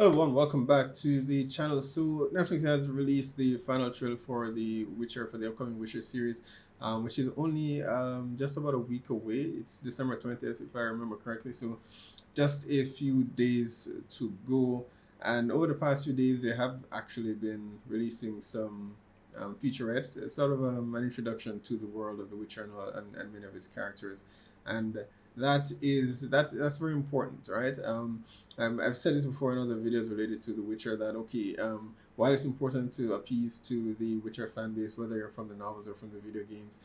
Hello everyone, welcome back to the channel. So Netflix has released the final trailer for the Witcher, for the upcoming Witcher series, which is only just about a week away. It's December 20th, if I remember correctly. So just a few days to go. And over the past few days, they have actually been releasing some featurettes, sort of an introduction to the world of The Witcher and many of its characters. And that's very important, right? I've said this before in other videos related to The Witcher that okay, while it's important to appease to the Witcher fan base, whether you're from the novels or from the video games,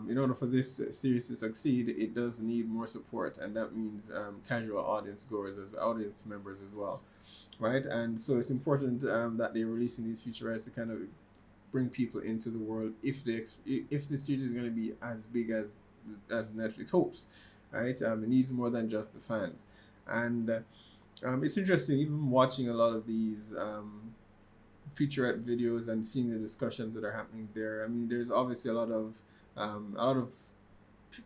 in order for this series to succeed, it does need more support, and that means casual audience goers as audience members as well, right? And so it's important that they're releasing these featurettes to kind of bring people into the world if the series is going to be as big as Netflix hopes, right? It needs more than just the fans, and it's interesting even watching a lot of these featurette videos and seeing the discussions that are happening there. I mean, there's obviously a lot of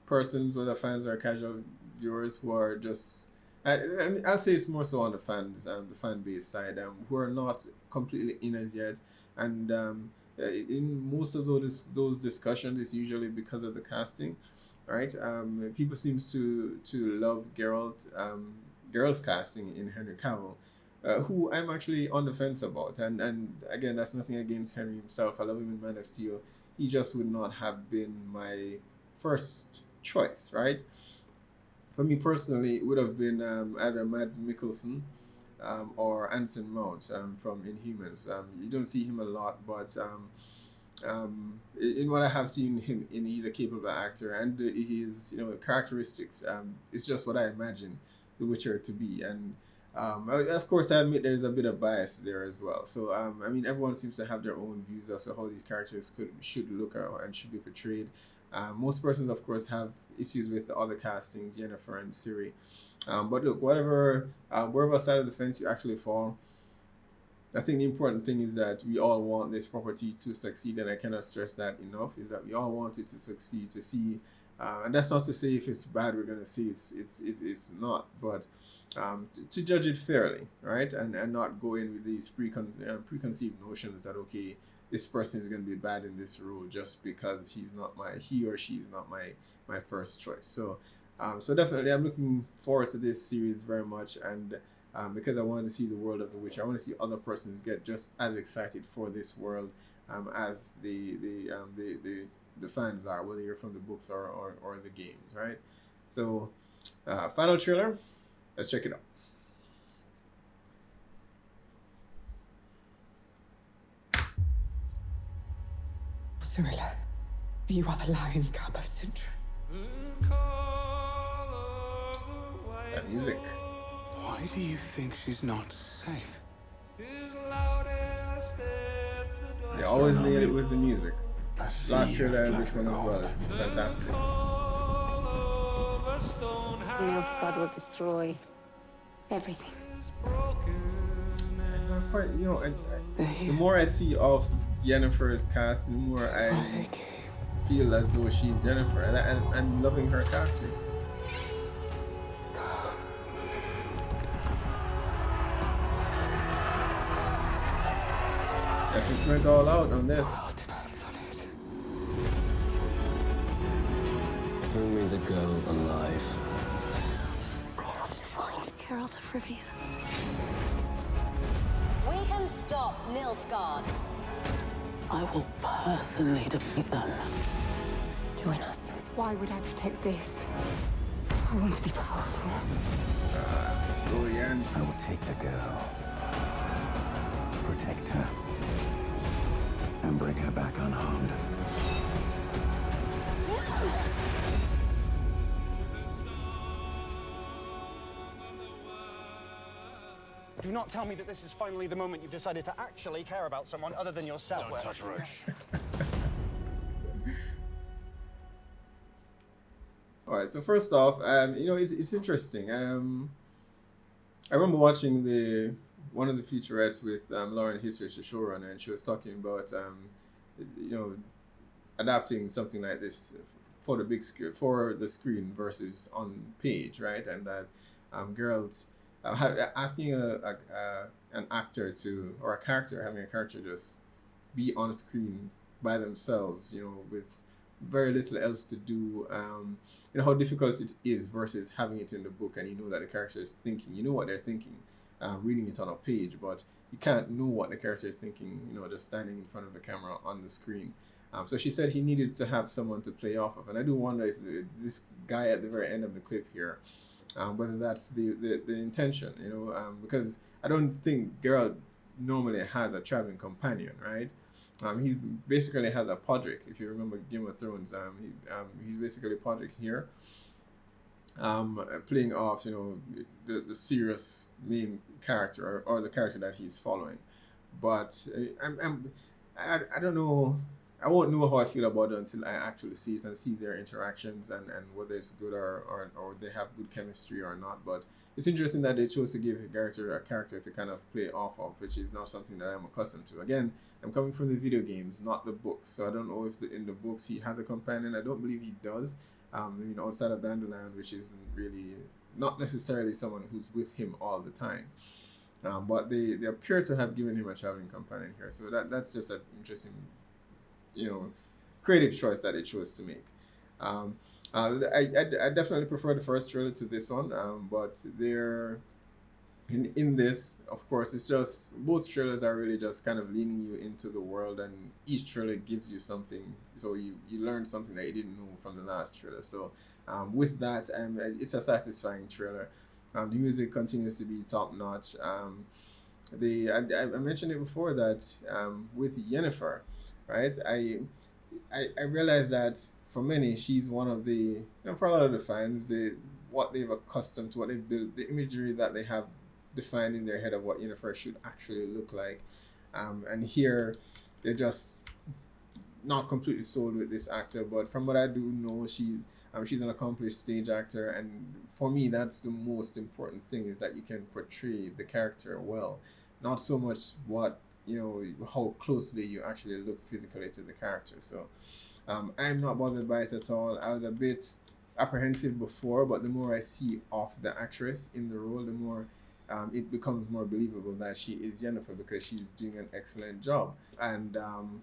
persons, whether fans or casual viewers, who are just I mean, I'll say it's more so on the fan base side, who are not completely in as yet, and in most of those discussions, it's usually because of the casting, right? People seems to love Geralt's casting in Henry Cavill, who I'm actually on the fence about. And again, that's nothing against Henry himself. I love him in Man of Steel. He just would not have been my first choice, right? For me personally, it would have been either Mads Mikkelsen or Anson Mount from Inhumans. You don't see him a lot, but in what I have seen him in, he's a capable actor, and his characteristics. It's just what I imagine The Witcher to be, and of course I admit there's a bit of bias there as well. So I mean, everyone seems to have their own views as to how these characters should look and should be portrayed. Most persons, of course, have issues with the other castings, Jennifer and Siri. But look, wherever side of the fence you actually fall, I think the important thing is that we all want this property to succeed, and I cannot stress that enough. Is that we all want it to succeed, to see, and that's not to say if it's bad we're gonna say it's not, but to judge it fairly, right, and not go in with these preconceived notions that okay, this person is going to be bad in this role just because he or she is not my first choice. So definitely I'm looking forward to this series very much, and because I want to see the world of The Witcher, I want to see other persons get just as excited for this world as the fans are, whether you're from the books or the games, right? So final trailer, let's check it out. Cyrilla, you are the lion cub of Sintra. That music. Why do you think she's not safe? They always nail it with the music. Last trailer and this one as well. It's fantastic. Nilfgaard will destroy everything. And I'm quite, the more I see of Jennifer's cast, the more I feel as though she's Jennifer, and I'm loving her casting. Netflix went all out on this. Depends on it. Bring me the girl alive. I have to find Geralt of Rivia. We can stop Nilfgaard. I will personally defeat them. Join us. Why would I protect this? I want to be powerful. Oh yeah. I will take the girl, protect her, and bring her back unharmed. Do not tell me that this is finally the moment you've decided to actually care about someone other than yourself. Don't touch Roche. All right. So first off, it's interesting. I remember watching one of the featurettes with Lauren Hisrich, the showrunner, and she was talking about adapting something like this for the big screen, for the screen versus on page, right? And that girls asking a an actor to, or a character, having a character just be on screen by themselves, you know, with very little else to do. You know how difficult it is versus having it in the book, and you know that the character is thinking, you know what they're thinking, reading it on a page, but you can't know what the character is thinking, you know, just standing in front of the camera on the screen. So she said he needed to have someone to play off of, and I do wonder if this guy at the very end of the clip here, whether that's the intention, you know, because I don't think Geralt normally has a traveling companion, right? He basically has a Podrick. If you remember Game of Thrones, he's basically Podrick here, playing off, you know, the serious main character, or the character that he's following. But I don't know. I won't know how I feel about it until I actually see it and see their interactions, and whether it's good or they have good chemistry or not. But it's interesting that they chose to give a character to kind of play off of, which is not something that I'm accustomed to. Again, I'm coming from the video games, not the books, so I don't know if in the books he has a companion. I don't believe he does. You know, outside of Dandelion, which isn't really, not necessarily someone who's with him all the time. But they appear to have given him a traveling companion here, so that's just an interesting, you know, creative choice that they chose to make. I definitely prefer the first trailer to this one, but they're in this, of course, it's just, both trailers are really just kind of leaning you into the world, and each trailer gives you something, so you learn something that you didn't know from the last trailer. So with that, it's a satisfying trailer. The music continues to be top notch. I mentioned it before that with Yennefer, right? I realized that for many, she's one of the, you know, for a lot of the fans, what they've accustomed to, what they've built, the imagery that they have defined in their head of what Yennefer should actually look like. And here, they're just not completely sold with this actor, but from what I do know, she's an accomplished stage actor, and for me, that's the most important thing, is that you can portray the character well, not so much what, you know, how closely you actually look physically to the character. So I'm not bothered by it at all. I was a bit apprehensive before, but the more I see of the actress in the role, the more it becomes more believable that she is Yennefer, because she's doing an excellent job. And I'm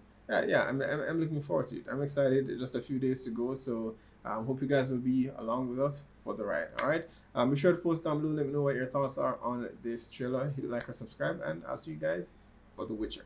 looking forward to it. I'm excited. Just a few days to go, so hope you guys will be along with us for the ride. All right. Be sure to post down below. Let me know what your thoughts are on this trailer. Hit like or subscribe, and I'll see you guys for The Witcher.